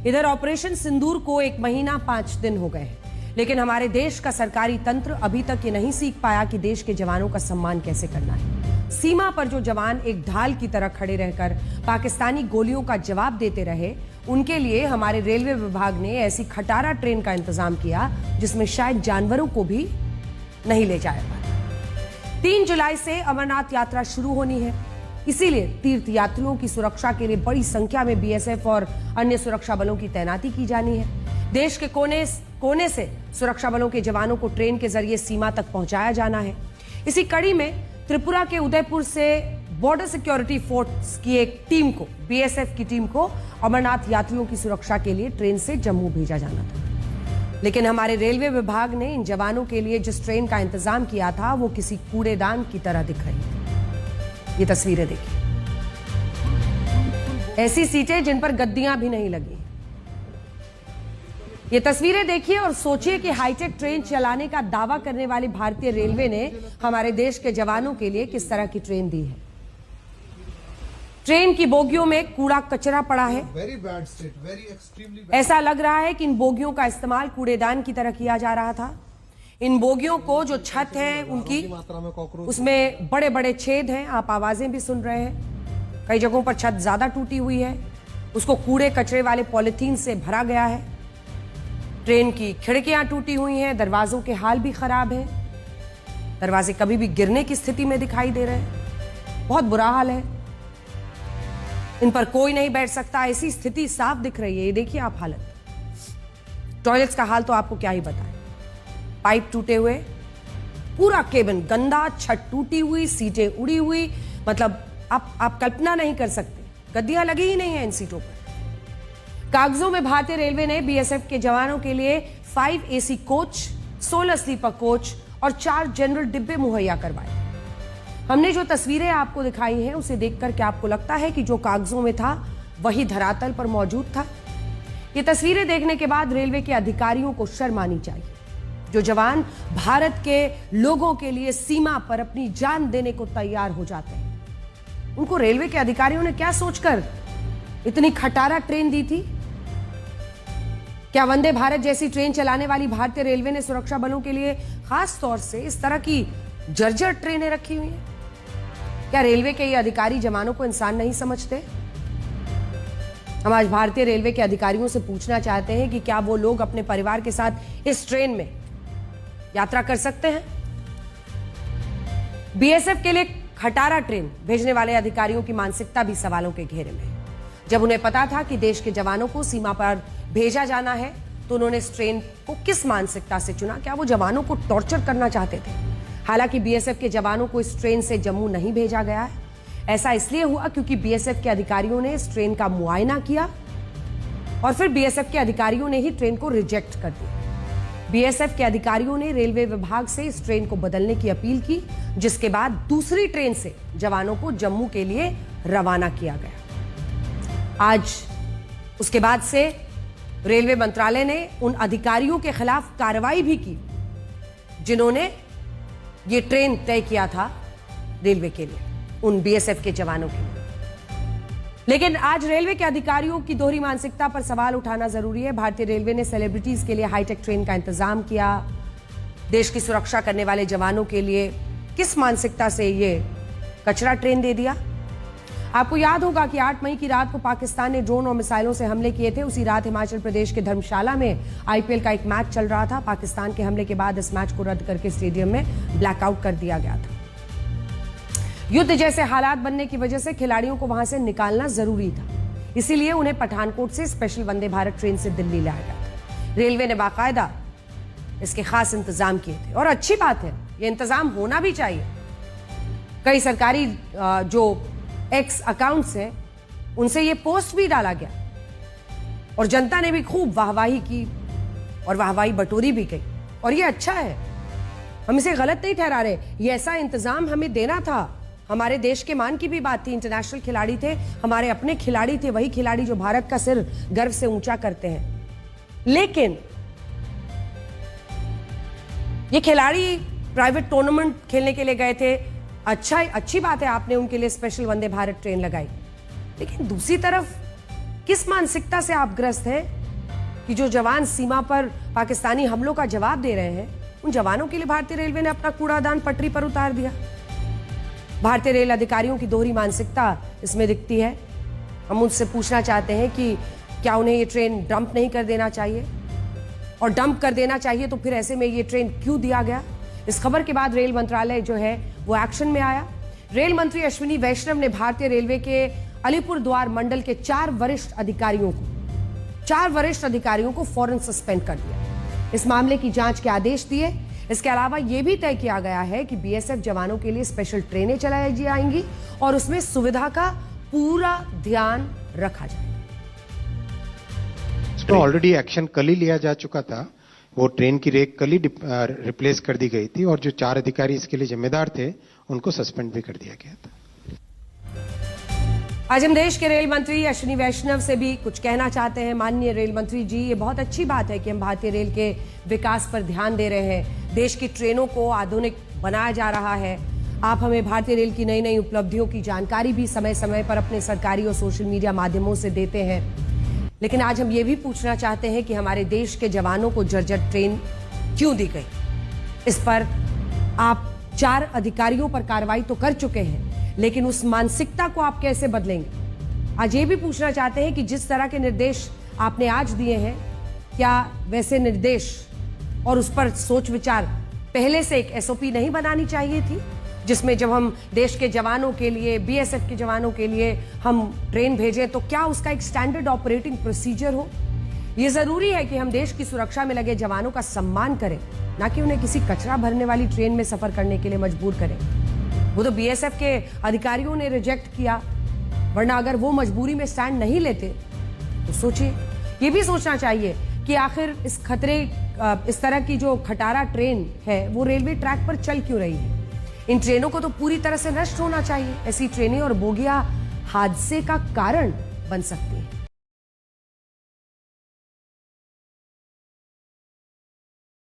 इधर ऑपरेशन सिंदूर को 1 महीना 5 दिन हो गए हैं, लेकिन हमारे देश का सरकारी तंत्र अभी तक ये नहीं सीख पाया कि देश के जवानों का सम्मान कैसे करना है। सीमा पर जो जवान एक ढाल की तरह खड़े रहकर पाकिस्तानी गोलियों का जवाब देते रहे, उनके लिए हमारे रेलवे विभाग ने ऐसी खटारा ट्रेन का इंतजाम किया जिसमें शायद जानवरों को भी नहीं ले जाया पाता। 3 जुलाई से अमरनाथ यात्रा शुरू होनी है, इसीलिए तीर्थ यात्रियों की सुरक्षा के लिए बड़ी संख्या में बीएसएफ और अन्य सुरक्षा बलों की तैनाती की जानी है। देश के कोने से सुरक्षा बलों के जवानों को ट्रेन के जरिए सीमा तक पहुंचाया जाना है। इसी कड़ी में त्रिपुरा के उदयपुर से बॉर्डर सिक्योरिटी फोर्स की एक टीम को, बीएसएफ की टीम को अमरनाथ यात्रियों की सुरक्षा के लिए ट्रेन से जम्मू भेजा जाना था, लेकिन हमारे रेलवे विभाग ने इन जवानों के लिए जिस ट्रेन का इंतजाम किया था वो किसी कूड़ेदान की तरह दिख रही थी। ये तस्वीरें देखिए, ऐसी सीटें जिन पर गद्दियां भी नहीं लगी। ये तस्वीरें देखिए और सोचिए कि हाईटेक ट्रेन चलाने का दावा करने वाली भारतीय रेलवे ने हमारे देश के जवानों के लिए किस तरह की ट्रेन दी है। ट्रेन की बोगियों में कूड़ा कचरा पड़ा है। ऐसा लग रहा है कि इन बोगियों का इस्तेमाल कूड़ेदान की तरह किया जा रहा था। इन बोगियों को जो छत है उनकी, उसमें बड़े बड़े छेद हैं, आप आवाजें भी सुन रहे हैं। कई जगहों पर छत ज्यादा टूटी हुई है, उसको कूड़े कचरे वाले पॉलिथीन से भरा गया है। ट्रेन की खिड़कियां टूटी हुई हैं, दरवाजों के हाल भी खराब है, दरवाजे कभी भी गिरने की स्थिति में दिखाई दे रहे हैं। बहुत बुरा हाल है, इन पर कोई नहीं बैठ सकता, ऐसी स्थिति साफ दिख रही है। ये देखिए आप हालत। टॉयलेट्स का हाल तो आपको क्या ही बताएं, पाइप टूटे हुए, पूरा केबिन गंदा, छत टूटी हुई, सीटें उड़ी हुई, मतलब आप कल्पना नहीं कर सकते। गद्दियां लगी ही नहीं है इन सीटों पर। कागजों में भारतीय रेलवे ने बीएसएफ के जवानों के लिए 5 एसी कोच, 16 स्लीपर कोच और 4 जनरल डिब्बे मुहैया करवाए। हमने जो तस्वीरें आपको दिखाई हैं उसे देखकर क्या आपको लगता है कि जो कागजों में था वही धरातल पर मौजूद था? ये तस्वीरें देखने के बाद रेलवे के अधिकारियों को शर्म आनी चाहिए। जो जवान भारत के लोगों के लिए सीमा पर अपनी जान देने को तैयार हो जाते हैं, उनको रेलवे के अधिकारियों ने क्या सोचकर इतनी खटारा ट्रेन दी थी? क्या वंदे भारत जैसी ट्रेन चलाने वाली भारतीय रेलवे ने सुरक्षा बलों के लिए खास तौर से इस तरह की जर्जर ट्रेनें रखी हुई हैं? क्या रेलवे के ये अधिकारी जवानों को इंसान नहीं समझते? हम आज भारतीय रेलवे के अधिकारियों से पूछना चाहते हैं कि क्या वो लोग अपने परिवार के साथ इस ट्रेन में यात्रा कर सकते हैं? बीएसएफ के लिए खटारा ट्रेन भेजने वाले अधिकारियों की मानसिकता भी सवालों के घेरे में है। जब उन्हें पता था कि देश के जवानों को सीमा पर भेजा जाना है तो उन्होंने इस ट्रेन को किस मानसिकता से चुना? क्या वो जवानों को टॉर्चर करना चाहते थे? हालांकि बीएसएफ के जवानों को इस ट्रेन से जम्मू नहीं भेजा गया है। ऐसा इसलिए हुआ क्योंकि बीएसएफ के अधिकारियों ने इस ट्रेन का मुआयना किया और फिर बीएसएफ के अधिकारियों ने ही ट्रेन को रिजेक्ट कर दिया। बीएसएफ के अधिकारियों ने रेलवे विभाग से इस ट्रेन को बदलने की अपील की, जिसके बाद दूसरी ट्रेन से जवानों को जम्मू के लिए रवाना किया गया। आज उसके बाद से रेलवे मंत्रालय ने उन अधिकारियों के खिलाफ कार्रवाई भी की जिन्होंने ये ट्रेन तय किया था रेलवे के लिए, उन बीएसएफ के जवानों के लिए। लेकिन आज रेलवे के अधिकारियों की दोहरी मानसिकता पर सवाल उठाना जरूरी है। भारतीय रेलवे ने सेलिब्रिटीज के लिए हाईटेक ट्रेन का इंतजाम किया। देश की सुरक्षा करने वाले जवानों के लिए किस मानसिकता से ये कचरा ट्रेन दे दिया? आपको याद होगा कि 8 मई की रात को पाकिस्तान ने ड्रोन और मिसाइलों से हमले किए थे। उसी रात हिमाचल प्रदेश के धर्मशाला में आईपीएल का एक मैच चल रहा था। पाकिस्तान के हमले के बाद इस मैच को रद्द करके स्टेडियम में ब्लैकआउट कर दिया गया था। युद्ध जैसे हालात बनने की वजह से खिलाड़ियों को वहां से निकालना जरूरी था, इसीलिए उन्हें पठानकोट से स्पेशल वंदे भारत ट्रेन से दिल्ली लाया गया था। रेलवे ने बाकायदा इसके खास इंतजाम किए थे और अच्छी बात है, ये इंतजाम होना भी चाहिए। कई सरकारी जो एक्स अकाउंट्स हैं उनसे ये पोस्ट भी डाला गया और जनता ने भी खूब वाहवाही की और वाहवाही बटोरी भी गई और ये अच्छा है, हम इसे गलत नहीं ठहरा रहे। ये ऐसा इंतजाम हमें देना था, हमारे देश के मान की भी बात थी। इंटरनेशनल खिलाड़ी थे, हमारे अपने खिलाड़ी थे, वही खिलाड़ी जो भारत का सिर गर्व से ऊंचा करते हैं। लेकिन ये खिलाड़ी प्राइवेट टूर्नामेंट खेलने के लिए गए थे, अच्छी बात है, आपने उनके लिए स्पेशल वंदे भारत ट्रेन लगाई। लेकिन दूसरी तरफ किस मानसिकता से आप ग्रस्त हैं कि जो जवान सीमा पर पाकिस्तानी हमलों का जवाब दे रहे हैं, उन जवानों के लिए भारतीय रेलवे ने अपना कूड़ादान पटरी पर उतार दिया। भारतीय रेल अधिकारियों की दोहरी मानसिकता इसमें दिखती है। हम उनसे पूछना चाहते हैं कि क्या उन्हें ये ट्रेन डंप नहीं कर देना चाहिए, और डंप कर देना चाहिए तो फिर ऐसे में ये ट्रेन क्यों दिया गया। इस खबर के बाद रेल मंत्रालय जो है वो एक्शन में आया। रेल मंत्री अश्विनी वैष्णव ने भारतीय रेलवे के अलीपुरद्वार मंडल के 4 वरिष्ठ अधिकारियों को फौरन सस्पेंड कर दिया। इस मामले की जांच के आदेश दिए। इसके अलावा यह भी तय किया गया है कि बीएसएफ जवानों के लिए स्पेशल ट्रेनें चलाई जाएंगी और उसमें सुविधा का पूरा ध्यान रखा जाएगा। तो ऑलरेडी एक्शन कल ही लिया जा चुका था। वो ट्रेन की रेक कल ही रिप्लेस कर दी गई थी और जो 4 अधिकारी इसके लिए जिम्मेदार थे उनको सस्पेंड भी कर दिया गया था। आज हम देश के रेल मंत्री अश्विनी वैष्णव से भी कुछ कहना चाहते हैं। माननीय रेल मंत्री जी, ये बहुत अच्छी बात है कि हम भारतीय रेल के विकास पर ध्यान दे रहे हैं। देश की ट्रेनों को आधुनिक बनाया जा रहा है। आप हमें भारतीय रेल की नई नई उपलब्धियों की जानकारी भी समय समय पर अपने सरकारी और सोशल मीडिया माध्यमों से देते हैं। लेकिन आज हम ये भी पूछना चाहते हैं कि हमारे देश के जवानों को जर्जर ट्रेन क्यों दी गई। इस पर आप 4 अधिकारियों पर कार्रवाई तो कर चुके हैं, लेकिन उस मानसिकता को आप कैसे बदलेंगे। आज ये भी पूछना चाहते हैं कि जिस तरह के निर्देश आपने आज दिए हैं, क्या वैसे निर्देश और उस पर सोच विचार पहले से एक एसओपी नहीं बनानी चाहिए थी, जिसमें जब हम देश के जवानों के लिए, बीएसएफ के जवानों के लिए हम ट्रेन भेजें तो क्या उसका एक स्टैंडर्ड ऑपरेटिंग प्रोसीजर हो। यह जरूरी है कि हम देश की सुरक्षा में लगे जवानों का सम्मान करें, ना कि उन्हें किसी कचरा भरने वाली ट्रेन में सफर करने के लिए मजबूर करें। वो तो बीएसएफ के अधिकारियों ने रिजेक्ट किया, वरना अगर वो मजबूरी में स्टैंड नहीं लेते तो सोचिए। ये भी सोचना चाहिए कि आखिर इस तरह की जो खटारा ट्रेन है वो रेलवे ट्रैक पर चल क्यों रही है। इन ट्रेनों को तो पूरी तरह से नष्ट होना चाहिए। ऐसी ट्रेनें और बोगियां हादसे का कारण बन सकती हैं।